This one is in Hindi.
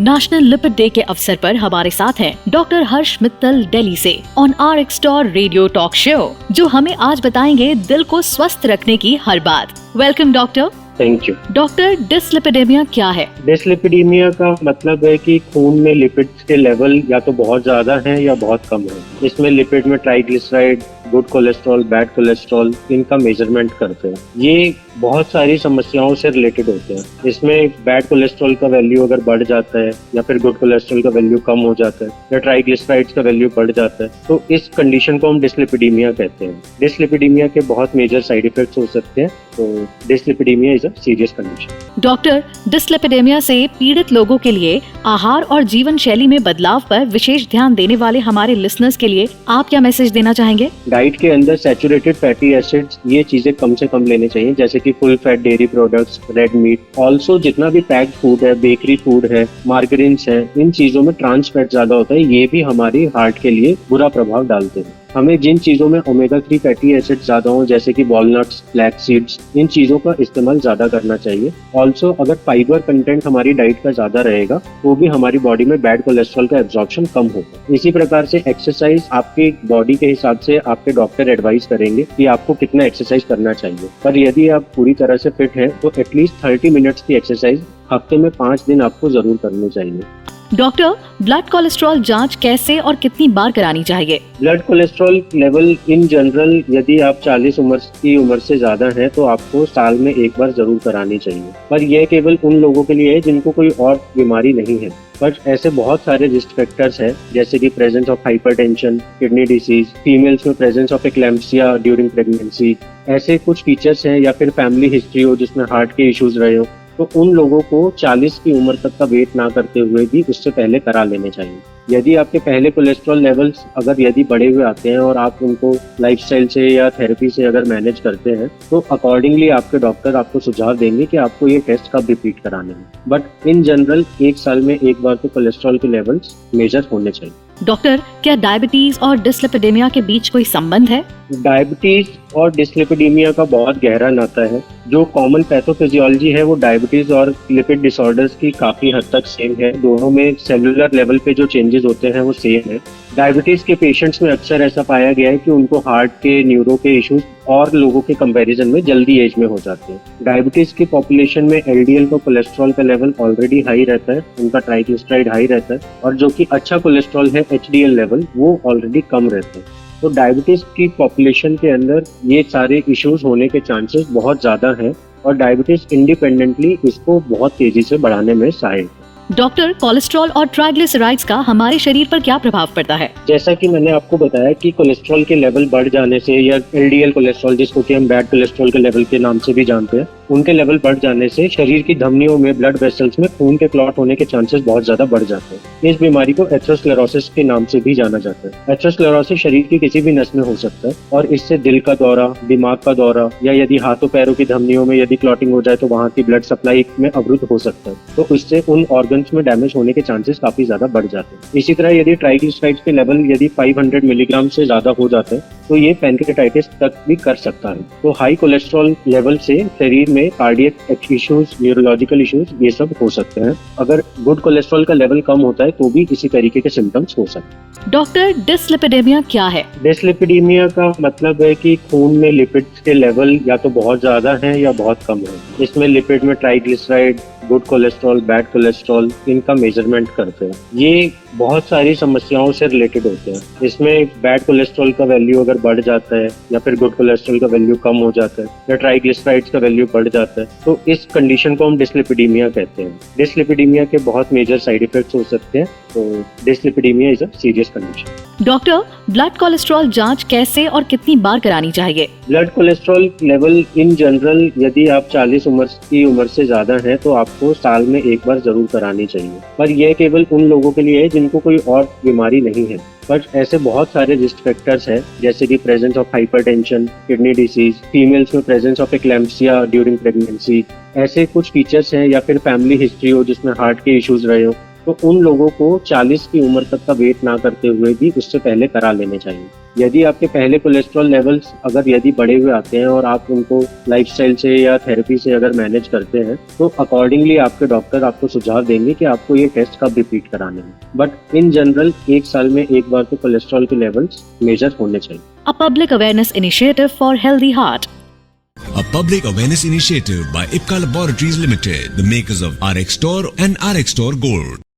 नेशनल लिपिड डे के अवसर पर हमारे साथ हैं डॉक्टर हर्ष मित्तल दिल्ली से on RxTor radio talk show, जो हमें आज बताएंगे दिल को स्वस्थ रखने की हर बात। Welcome doctor. Thank you. Doctor, dyslipidemia क्या है? डिसलिपिडीमिया का मतलब है कि खून में लिपिड्स के लेवल या तो बहुत ज्यादा हैं या बहुत कम है। इसमें लिपिड में triglyceride, good cholesterol, bad cholesterol, इनका मेजरमेंट करते हैं। ये बहुत सारी समस्याओं से रिलेटेड होते हैं। इसमें बैड कोलेस्ट्रॉल का वैल्यू अगर बढ़ जाता है या फिर गुड कोलेस्ट्रॉल का वैल्यू कम हो जाता है या ट्राइग्लिसराइड्स का वैल्यू बढ़ जाता है, तो इस कंडीशन को हम डिसलिपिडीमिया कहते हैं। डिसलिपिडीमिया के बहुत मेजर साइड इफेक्ट्स हो सकते हैं, तो dyslipidemia is a serious condition. Doctor, dyslipidemia से पीड़ित लोगों के लिए आहार और जीवन शैली में बदलाव पर विशेष ध्यान देने वाले हमारे लिसनर्स के लिए आप क्या मैसेज देना चाहेंगे? डाइट के अंदर सैचुरेटेड फैटी एसिड्स, ये चीजें कम से कम लेने चाहिए, जैसे कि full fat dairy products, red meat. Also जितना भी पैक्ड फूड है, बेकरी फूड है, मार्गरीन्स है, इन चीजों में ट्रांस फैट ज्यादा होता है। ये भी हमारी हार्ट के लिए बुरा प्रभाव डालते हैं। हमें जिन चीजों में ओमेगा 3 फैटी एसिड ज्यादा हो, जैसे कि वॉलनट्स, फ्लैक्स सीड्स, इन चीजों का इस्तेमाल ज्यादा करना चाहिए। ऑल्सो अगर फाइबर कंटेंट हमारी डाइट का ज्यादा रहेगा तो भी हमारी बॉडी में बैड कोलेस्ट्रॉल का एब्जॉर्प्शन कम होगा। इसी प्रकार से एक्सरसाइज आपकी बॉडी के हिसाब से आपके डॉक्टर एडवाइस करेंगे कि आपको कितना एक्सरसाइज करना चाहिए। पर यदि आप पूरी तरह से फिट हैं तो एटलीस्ट 30 मिनट्स की एक्सरसाइज हफ्ते में 5 दिन आपको जरूर करनी चाहिए। डॉक्टर, ब्लड कोलेस्ट्रॉल जांच कैसे और कितनी बार करानी चाहिए? Blood cholesterol level in general यदि आप 40 की उम्र से ज्यादा है तो आपको साल में एक बार जरूर करानी चाहिए। पर यह केवल उन लोगों के लिए है जिनको कोई और बीमारी नहीं है। पर ऐसे बहुत सारे रिस्क फैक्टर्स हैं, जैसे कि presence of hypertension, kidney disease, females में प्रेजेंस ऑफ एक्लैम्प्सिया ड्यूरिंग प्रेगनेंसी, ऐसे कुछ फीचर्स हैं, या फिर फैमिली हिस्ट्री हो जिसमें हार्ट के इश्यूज रहे हो, तो उन लोगों को 40 की उम्र तक का वेट ना करते हुए भी उससे पहले करा लेने चाहिए। यदि आपके पहले कोलेस्ट्रॉल लेवल्स अगर यदि बढ़े हुए आते हैं और आप उनको लाइफस्टाइल से या थेरेपी से अगर मैनेज करते हैं, तो अकॉर्डिंगली आपके डॉक्टर आपको सुझाव देंगे कि आपको ये टेस्ट कब रिपीट कराने हैं। बट इन जनरल 1 साल में एक बार तो कोलेस्ट्रॉल के लेवल्स मेजर होने चाहिए। डॉक्टर, क्या डायबिटीज और डिसलिपिडेमिया के बीच कोई संबंध है? डायबिटीज और डिसलिपिडीमिया का बहुत गहरा नाता है। जो कॉमन पैथोफिजियोलॉजी है वो डायबिटीज और लिपिड डिसऑर्डर्स की काफी हद तक सेम है। दोनों में सेलुलर लेवल पे जो चेंजेस होते हैं वो सेम है। डायबिटीज के पेशेंट्स में अक्सर ऐसा पाया गया है कि उनको हार्ट के, न्यूरो के इश्यूज और लोगों के कंपैरिजन में जल्दी एज में हो जाते हैं। डायबिटीज की पॉपुलेशन में एलडीएल का कोलेस्ट्रॉल का लेवल ऑलरेडी हाई रहता है, उनका ट्राइग्लिसराइड हाई रहता है, और जो कि अच्छा कोलेस्ट्रॉल है एचडीएल लेवल वो ऑलरेडी कम रहते हैं। तो डायबिटीज की पॉपुलेशन के अंदर ये सारे इश्यूज होने के चांसेस बहुत ज्यादा हैं, और डायबिटीज इंडिपेंडेंटली इसको बहुत तेजी से बढ़ाने में सहायक है। डॉक्टर, कोलेस्ट्रॉल और ट्राइग्लिसराइड्स का हमारे शरीर पर क्या प्रभाव पड़ता है? जैसा कि मैंने आपको बताया कि कोलेस्ट्रॉल के लेवल बढ़ जाने से, या एलडीएल कोलेस्ट्रॉल जिसको कि हम बैड कोलेस्ट्रॉल के लेवल के नाम से भी जानते हैं, उनके लेवल बढ़ जाने से शरीर की धमनियों में, ब्लड वेसल्स में खून के क्लॉट होने के चांसेस बहुत ज्यादा बढ़ जाते हैं। इस बीमारी को एथेरोस्क्लेरोसिस के नाम से भी जाना जाता है। एथेरोस्क्लेरोसिस शरीर की किसी भी नस में हो सकता है, और इससे दिल का दौरा, दिमाग का दौरा, या यदि हाथों पैरों की धमनियों में यदि क्लॉटिंग हो जाए तो वहां की ब्लड सप्लाई में अवरुद्ध हो सकता है। तो इससे उन ऑर्गन्स में डैमेज होने के चांसेस काफी ज्यादा बढ़ जाते हैं। इसी तरह यदि ट्राइग्लिसराइड्स के लेवल यदि 500 मिलीग्राम से ज्यादा हो जाते हैं तो ये पैनक्रेटाइटिस तक भी कर सकता है। तो हाई कोलेस्ट्रॉल लेवल से शरीर में कार्डियक इश्यूज, न्यूरोलॉजिकल इश्यूज, ये सब हो सकते हैं। अगर गुड कोलेस्ट्रॉल का लेवल कम होता है तो भी इसी तरीके के सिम्टम्स हो सकते हैं। डॉक्टर, डिसलिपिडेमिया क्या है? डिसलिपिडीमिया का मतलब है कि खून में लिपिड्स के लेवल या तो बहुत ज्यादा हैं या बहुत कम है। इसमें लिपिड में triglyceride, good cholesterol, bad cholesterol, इनका मेजरमेंट करते हैं। ये बहुत सारी समस्याओं से रिलेटेड होते हैं। इसमें बैड कोलेस्ट्रॉल का वैल्यू अगर बढ़ जाता है या फिर गुड कोलेस्ट्रॉल का वैल्यू कम हो जाता है या ट्राइग्लिसराइड्स का वैल्यू बढ़ जाता है, तो इस कंडीशन को हम डिसलिपिडीमिया कहते हैं। डिसलिपिडीमिया के बहुत मेजर साइड इफेक्ट्स हो सकते हैं, तो dyslipidemia is a serious condition. Doctor, blood cholesterol जांच कैसे और कितनी बार करानी चाहिए? Blood cholesterol level in general यदि आप 40 की उम्र से ज्यादा है तो आपको साल में एक बार जरूर करानी चाहिए। पर यह केवल उन लोगों के लिए है जिनको कोई और बीमारी नहीं है। पर ऐसे बहुत सारे रिस्क फैक्टर्स हैं, जैसे कि presence of hypertension, kidney disease, females में प्रेजेंस ऑफ एक्लैम्प्सिया ड्यूरिंग प्रेगनेंसी, ऐसे कुछ फीचर्स हैं, या फिर फैमिली हिस्ट्री हो जिसमें हार्ट के इश्यूज रहे हो, तो उन लोगों को 40 की उम्र तक का वेट ना करते हुए भी उससे पहले करा लेने चाहिए। यदि आपके पहले कोलेस्ट्रॉल लेवल्स अगर यदि बढ़े हुए आते हैं और आप उनको लाइफस्टाइल से या थेरेपी से अगर मैनेज करते हैं तो अकॉर्डिंगली आपके डॉक्टर आपको सुझाव देंगे कि आपको ये टेस्ट कब रिपीट कराने हैं। बट इन जनरल 1 साल में एक बार तो कोलेस्ट्रॉल के लेवल्स मेजर होने चाहिए। A public awareness initiative for healthy heart. A public awareness initiative by Ipca Laboratories Limited, the makers of RX Store and RX Store Gold.